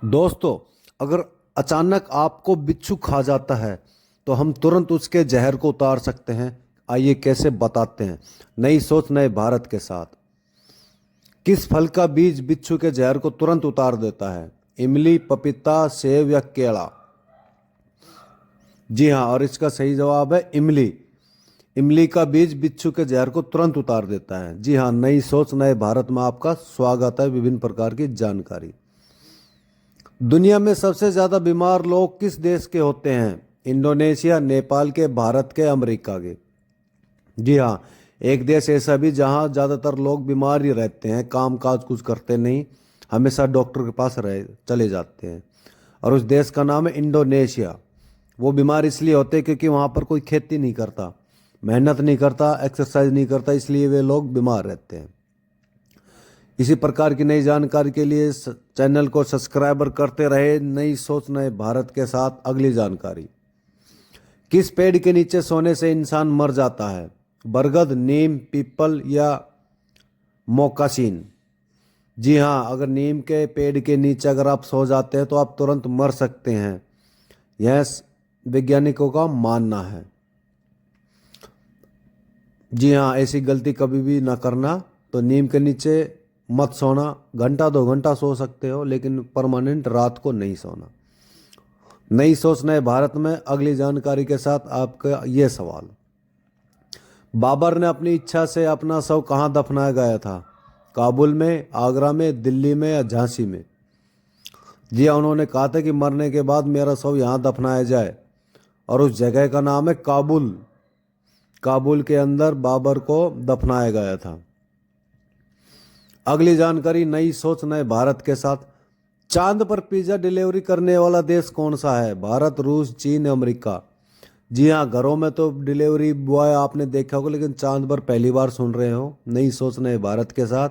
दोस्तों, अगर अचानक आपको बिच्छू खा जाता है तो हम तुरंत उसके जहर को उतार सकते हैं। आइए कैसे बताते हैं, नई सोच नए भारत के साथ। किस फल का बीज बिच्छू के जहर को तुरंत उतार देता है? इमली, पपीता, सेब या केला? जी हाँ, और इसका सही जवाब है इमली। इमली का बीज बिच्छू के जहर को तुरंत उतार देता है। जी हाँ, नई सोच नए भारत में आपका स्वागत है। विभिन्न प्रकार की जानकारी। दुनिया में सबसे ज्यादा बीमार लोग किस देश के होते हैं? इंडोनेशिया, नेपाल के, भारत के, अमेरिका के? जी हाँ, एक देश ऐसा भी जहाँ ज्यादातर लोग बीमार ही रहते हैं, काम काज कुछ करते नहीं, हमेशा डॉक्टर के पास रह चले जाते हैं, और उस देश का नाम है इंडोनेशिया। वो बीमार इसलिए होते हैं क्योंकि वहाँ पर कोई खेती नहीं करता, मेहनत नहीं करता, एक्सरसाइज नहीं करता, इसलिए वे लोग बीमार रहते हैं। इसी प्रकार की नई जानकारी के लिए चैनल को सब्सक्राइबर करते रहे। नई सोच नए भारत के साथ अगली जानकारी। किस पेड़ के नीचे सोने से इंसान मर जाता है? बरगद, नीम, पीपल या मोकासीन? जी हाँ, अगर नीम के पेड़ के नीचे अगर आप सो जाते हैं तो आप तुरंत मर सकते हैं, यह वैज्ञानिकों का मानना है। जी हाँ, ऐसी गलती कभी भी ना करना। तो नीम के नीचे मत सोना, घंटा 2 घंटा सो सकते हो लेकिन परमानेंट रात को नहीं सोना। नई सोच नए भारत में अगली जानकारी के साथ आपका ये सवाल। बाबर ने अपनी इच्छा से अपना शव कहाँ दफनाया गया था? काबुल में, आगरा में, दिल्ली में या झांसी में? जी हाँ, उन्होंने कहा था कि मरने के बाद मेरा शव यहाँ दफनाया जाए, और उस जगह का नाम है काबुल। काबुल के अंदर बाबर को दफनाया गया था। अगली जानकारी नई सोच नए भारत के साथ। चांद पर पिज्जा डिलीवरी करने वाला देश कौन सा है? भारत, रूस, चीन, अमेरिका? जी हाँ, घरों में तो डिलीवरी बॉय आपने देखा होगा, लेकिन चांद पर पहली बार सुन रहे हो नई सोच नए भारत के साथ,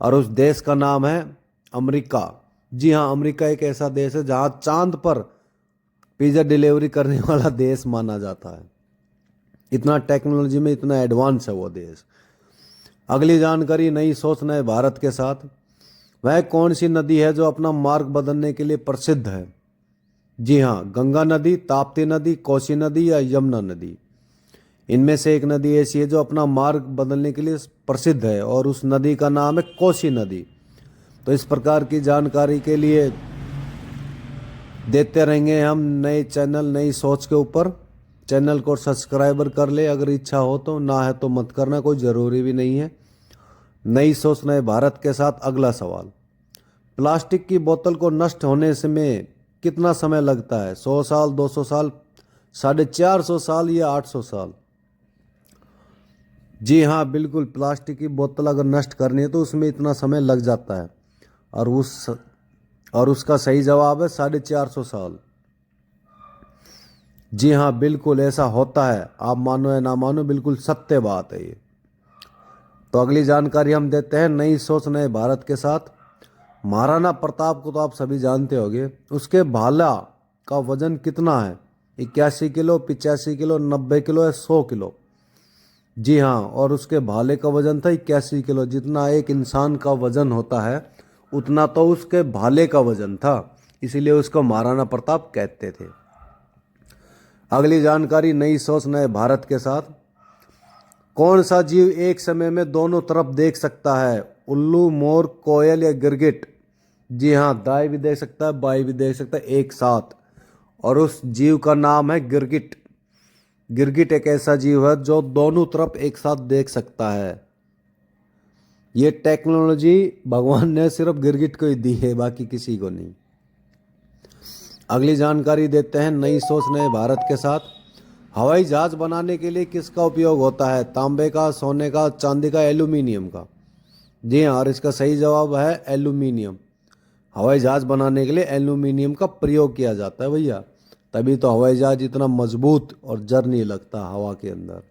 और उस देश का नाम है अमेरिका। जी हाँ, अमेरिका एक ऐसा देश है जहाँ चांद पर पिज्जा डिलीवरी करने वाला देश माना जाता है। इतना टेक्नोलॉजी में इतना एडवांस है वो देश। अगली जानकारी नई सोच नए भारत के साथ। वह कौन सी नदी है जो अपना मार्ग बदलने के लिए प्रसिद्ध है? जी हाँ, गंगा नदी, ताप्ती नदी, कोसी नदी या यमुना नदी? इनमें से एक नदी ऐसी है जो अपना मार्ग बदलने के लिए प्रसिद्ध है, और उस नदी का नाम है कोसी नदी। तो इस प्रकार की जानकारी के लिए देते रहेंगे हम नए चैनल नई सोच के ऊपर। चैनल को सब्सक्राइबर कर ले अगर इच्छा हो तो, ना है तो मत करना, कोई ज़रूरी भी नहीं है। नई सोच नए भारत के साथ अगला सवाल। प्लास्टिक की बोतल को नष्ट होने से में कितना समय लगता है? 100 साल, 200 साल, 450 साल या 800 साल? जी हाँ, बिल्कुल, प्लास्टिक की बोतल अगर नष्ट करनी है तो उसमें इतना समय लग जाता है, और उसका सही जवाब है 450 साल। जी हाँ, बिल्कुल ऐसा होता है, आप मानो या ना मानो, बिल्कुल सत्य बात है ये। तो अगली जानकारी हम देते हैं नई सोच नए भारत के साथ। महाराणा प्रताप को तो आप सभी जानते होंगे, उसके भाला का वजन कितना है? 81 किलो, 85 किलो, 90 किलो या 100 किलो? जी हाँ, और उसके भाले का वजन था 81 किलो। जितना एक इंसान का वजन होता है उतना तो उसके भाले का वजन था, इसीलिए उसको महाराणा प्रताप कहते थे। अगली जानकारी नई सोच नए भारत के साथ। कौन सा जीव एक समय में दोनों तरफ देख सकता है? उल्लू, मोर, कोयल या गिरगिट? जी हाँ, दाएं भी देख सकता है, बाएं भी देख सकता है एक साथ, और उस जीव का नाम है गिरगिट। गिरगिट एक ऐसा जीव है जो दोनों तरफ एक साथ देख सकता है। ये टेक्नोलॉजी भगवान ने सिर्फ गिरगिट को ही दी है, बाकी किसी को नहीं। अगली जानकारी देते हैं नई सोच नए भारत के साथ। हवाई जहाज बनाने के लिए किसका उपयोग होता है? तांबे का, सोने का, चांदी का, एल्यूमिनियम का? जी हाँ, और इसका सही जवाब है एल्यूमिनियम। हवाई जहाज बनाने के लिए एल्यूमिनियम का प्रयोग किया जाता है भैया, तभी तो हवाई जहाज इतना मजबूत और जर नहीं लगता हवा के अंदर।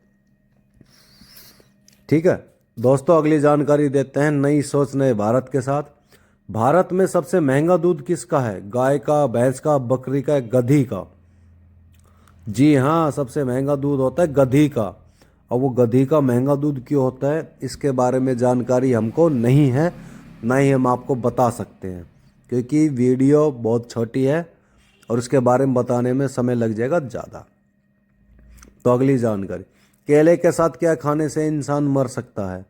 ठीक है दोस्तों, अगली जानकारी देते हैं नई सोच नए भारत के साथ। भारत में सबसे महंगा दूध किसका है? गाय का, भैंस का, बकरी का, गधी का? जी हाँ, सबसे महंगा दूध होता है गधी का। और वो गधी का महंगा दूध क्यों होता है इसके बारे में जानकारी हमको नहीं है, ना ही हम आपको बता सकते हैं। क्योंकि वीडियो बहुत छोटी है और उसके बारे में बताने में समय लग जाएगा ज़्यादा। तो अगली जानकारी, केले के साथ क्या खाने से इंसान मर सकता है?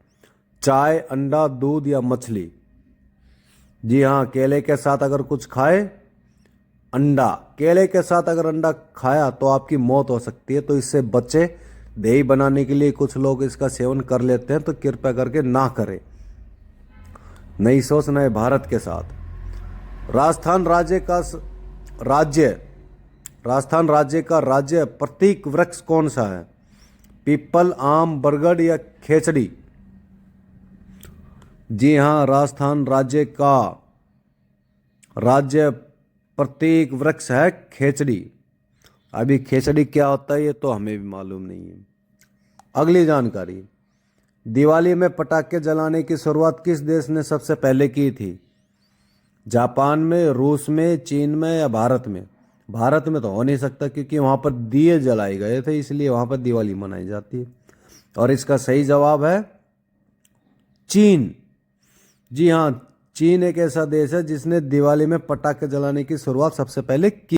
चाय, अंडा, दूध या मछली? जी हाँ, केले के साथ अगर कुछ खाए, अंडा, केले के साथ अगर अंडा खाया तो आपकी मौत हो सकती है, तो इससे बचे। दही बनाने के लिए कुछ लोग इसका सेवन कर लेते हैं, तो कृपया करके ना करें। नई सोच नए भारत के साथ। राजस्थान राज्य का राज्य प्रतीक वृक्ष कौन सा है? पीपल, आम, बरगद या खेचड़ी? जी हाँ, राजस्थान राज्य का राज्य प्रतीक वृक्ष है खेचड़ी। अभी खेचड़ी क्या होता है ये तो हमें भी मालूम नहीं है। अगली जानकारी, दिवाली में पटाखे जलाने की शुरुआत किस देश ने सबसे पहले की थी? जापान में, रूस में, चीन में या भारत में? भारत में तो हो नहीं सकता, क्योंकि वहाँ पर दिए जलाए गए थे, इसलिए वहाँ पर दिवाली मनाई जाती है। और इसका सही जवाब है चीन। जी हाँ, चीन एक ऐसा देश है जिसने दिवाली में पटाखे जलाने की शुरुआत सबसे पहले की।